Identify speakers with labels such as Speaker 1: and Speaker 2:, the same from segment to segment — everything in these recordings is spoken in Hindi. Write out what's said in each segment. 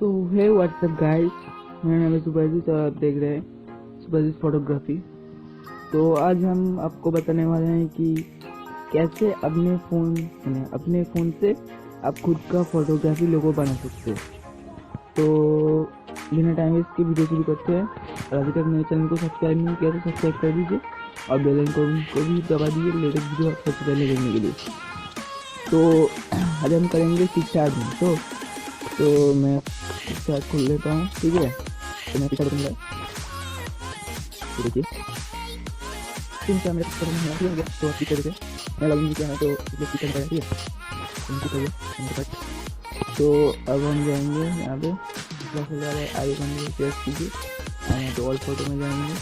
Speaker 1: तो है व्हाट्सएप गाइस, मेरा नाम है सुभाजीत और आप देख रहे हैं सुभाजीत फोटोग्राफी। तो आज हम आपको बताने वाले हैं कि कैसे अपने फ़ोन से आप खुद का फोटोग्राफी लोगो बना सकते हो। तो बिना टाइम वेस्ट के वीडियो शुरू करते हैं। और अभी तक मेरे चैनल को सब्सक्राइब नहीं किया तो सब्सक्राइब कर दीजिए और बेल आइकन को भी दबा दीजिए लेटेस्ट वीडियो सबसे पहले देखने के लिए। तो आज हम करेंगे पिक्सार्ट में। तो मैं पिक्सार्ट खोल लेता हूँ, ठीक है। तो मैं पिक्सार्ट खोलूँगा, देखिए मेरा पिक्चर में हो गया। तो पिक्चर से मैं लॉगिन किया है तो पिक्चर का ठीक है। तो अब हम जाएंगे यहाँ पे वाले आइकन को प्रेस कीजिए और यहाँ पे ऑल फोटो में जाएंगे।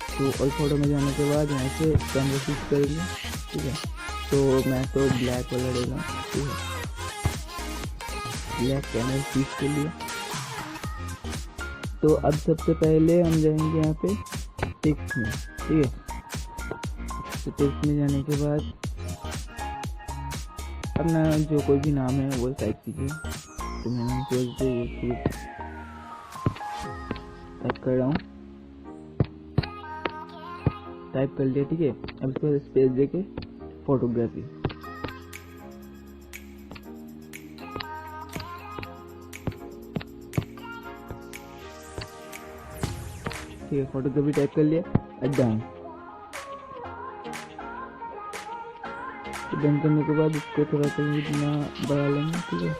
Speaker 1: तो ऑल फोटो में जाने के बाद यहाँ से कैमरा स्विच करेंगे, ठीक है। तो मैं तो ब्लैक वाला लेगा, ठीक है। ब्लैक कैमरा स्विच के लिए तो अब सबसे पहले हम जाएंगे यहाँ पे टेक्स्ट में, ठीक है। तो टेक्स्ट में जाने के बाद अपना जो कोई भी नाम है वो टाइप कीजिए। तो मैं नाम टाइप कर रहा हूँ, टाइप कर लिया, ठीक है। अब इसको स्पेस देके फोटोग्राफी, ठीक है। फोटोग्राफी टाइप कर लिया, डन। डन करने के बाद इसको थोड़ा सा इतना बढ़ा लेंगे, ठीक है।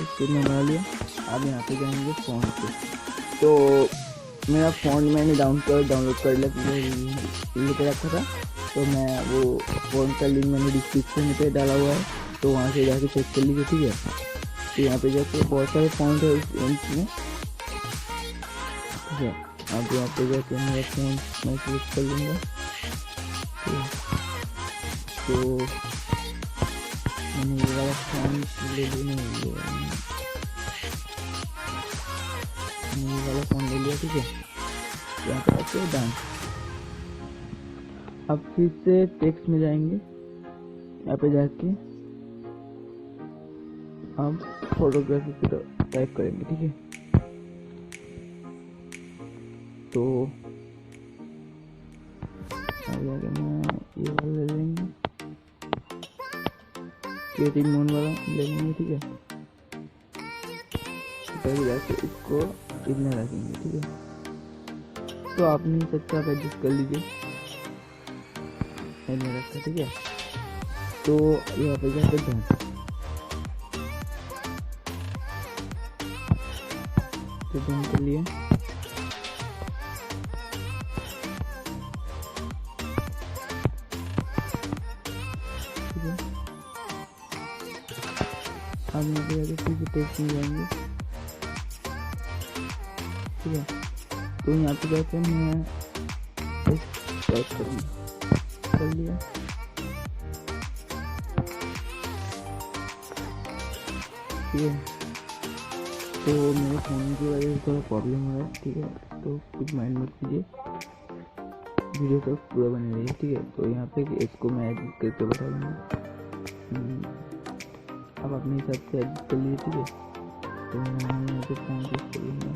Speaker 1: इसको इतना बढ़ा लिया। अब यहाँ पे जाएंगे फ़ॉन्ट पे। तो मेरा फ़ॉन्ट मैंने डाउनलोड कर लेके रखा था। तो मैं वो फ़ॉन्ट का लिंक मैंने डिस्क्रिप्शन पे डाला हुआ है, तो वहाँ से जाके चेक कर लीजिए, ठीक है। तो यहाँ पे जाके बहुत सारे फ़ॉन्ट है इसमें, ठीक है। अब यहाँ पे जाके मेरा फ़ॉन्ट मैं सिलेक्ट कर लूँगा, ठीक है। तो मैंने ये वाला फ़ॉन्ट ले लिया, ये वाला फ़ॉन्ट ले लिया, ठीक है। यहाँ पे आके डन। अब फिर से टेक्स्ट में जाएंगे, यहाँ पे जाके हम फोटोग्राफी को टाइप करेंगे, ठीक है। तो अब जाके मैं ये वाला ले लेंगे, क्रिएटिव मोड वाला ले लेंगे, ठीक है। तो जाके इसको इतना रखेंगे, ठीक है। तो आप नहीं सकते, आप एडजस्ट कर लीजिए, मैंने रखा, ठीक है। तो यहाँ पे जाके डन। तो डन कर लिए। अब यहाँ पे जाके फिर टेक्स्ट में जाएंगे, ठीक है। तो यहाँ पे जाके मैं टाइप करूँगा, कर लिया, ठीक है। तो मेरे फ़ोन की वजह से थोड़ा प्रॉब्लम हो रहा है, ठीक है। तो कुछ माइंड मत कीजिए, वीडियो तक पूरा बने रहिए, ठीक है। तो यहाँ पे इसको मैं एडिट करके बता दूँगा। अब अपने हिसाब से एडिट कर लीजिए, ठीक है। तो मैं यहाँ पे फ़ोन यूज़ करूँगा।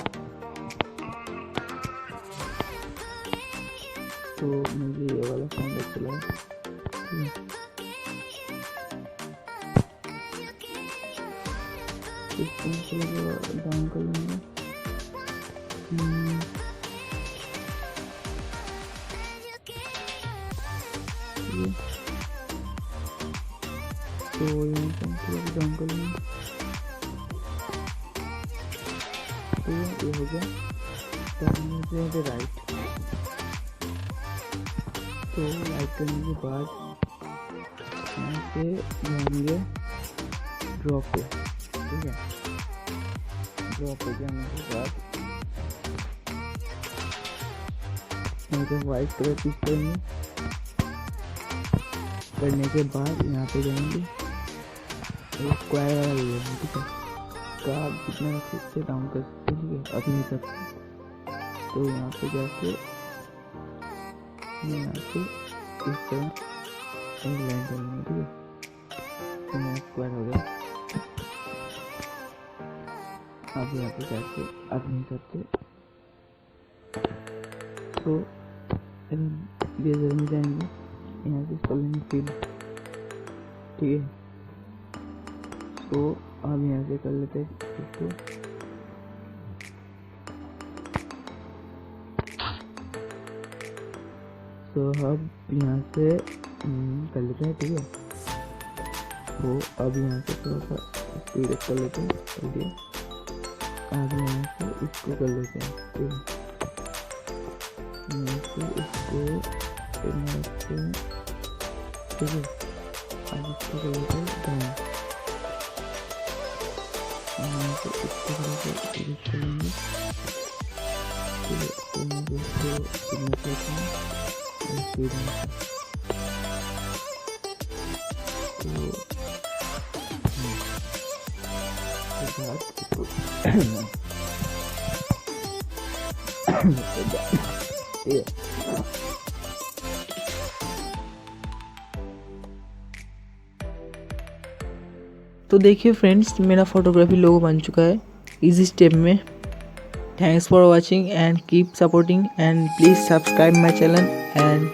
Speaker 1: तो मुझे ये वाला फ़ोन अच्छा लगा, ठीक है। इस फ़ोन को डाउन कर लूँगा। तो यहाँ से डाउन कर लूँगा, तो ये हो गया। तो यहाँ पे राइट, तो लाइक करने के बाद यहाँ से जाएंगे ड्रॉप पे, ठीक है। ड्रॉप पे जाने के बाद यहाँ पे वाइट कलर चूज करेंगे। करने के बाद यहाँ पे जाएंगे स्क्वायर वाला ले लेंगे, ठीक है। तो आप जितना रख सकते डाउन कर सकते, ठीक है, अपने हिसाब से। तो यहाँ पे जाके यहाँ पे इस तरह लाइन डालेंगे, ठीक है। तो मैं स्क्वायर हो गया। आप यहाँ पे जाके अपने हिसाब से तो लेजर में जाएंगे, यहाँ से कर लेंगे फिल, ठीक है। तो अब यहाँ से कर लेते हैं इसको, तो अब यहाँ से कर लेते हैं, ठीक है। तो अब यहाँ से थोड़ा सा स्पीड कर लेते हैं, ठीक है। अब यहाँ से इसको कर लेते हैं, ठीक है। यहाँ से इसको ठीक है। अब इसको कर लेते हैं डाउन, यहाँ से इसको कर लेते हैं, ठीक है। इसको तो देखिए फ्रेंड्स, मेरा फोटोग्राफी लोगो बन चुका है इजी स्टेप में। Thanks for watching and keep supporting and please subscribe my channel and